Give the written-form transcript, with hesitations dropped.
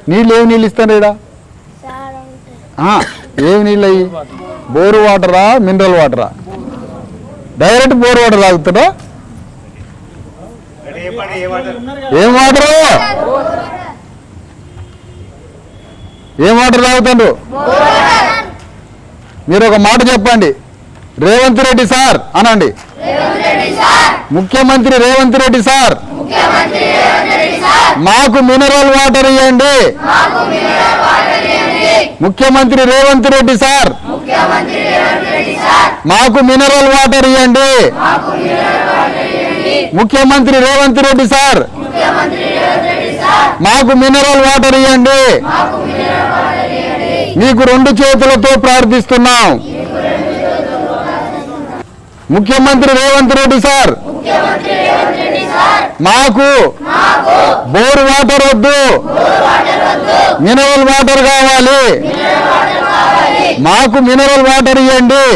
నీళ్ళు ఏమి నీళ్ళు ఇస్తాను ఇక్కడ ఏమి నీళ్ళు అయ్యి బోరు వాటరా మినరల్ వాటరా డైరెక్ట్ బోర్ వాటర్ తాగుతాడా ఏం వాటరు ఏం వాటర్ తాగుతాడు మీరు ఒక మాట చెప్పండి రేవంత్ రెడ్డి సార్ అనండి ముఖ్యమంత్రి రేవంత్ రెడ్డి సార్ మాకు మినరల్ వాటర్ ఇవ్వండి ముఖ్యమంత్రి రేవంత్ రెడ్డి సార్ మాకు మినరల్ వాటర్ ఇవ్వండి ముఖ్యమంత్రి రేవంత్ రెడ్డి సార్ మాకు మినరల్ వాటర్ ఇవ్వండి మీకు 2 చేతులతో ప్రార్థిస్తున్నాం ముఖ్యమంత్రి రేవంత్ రెడ్డి సార్ మాకు బోర్ వాటర్ వద్దు మినరల్ వాటర్ కావాలి మాకు మినరల్ వాటర్ ఇవ్వండి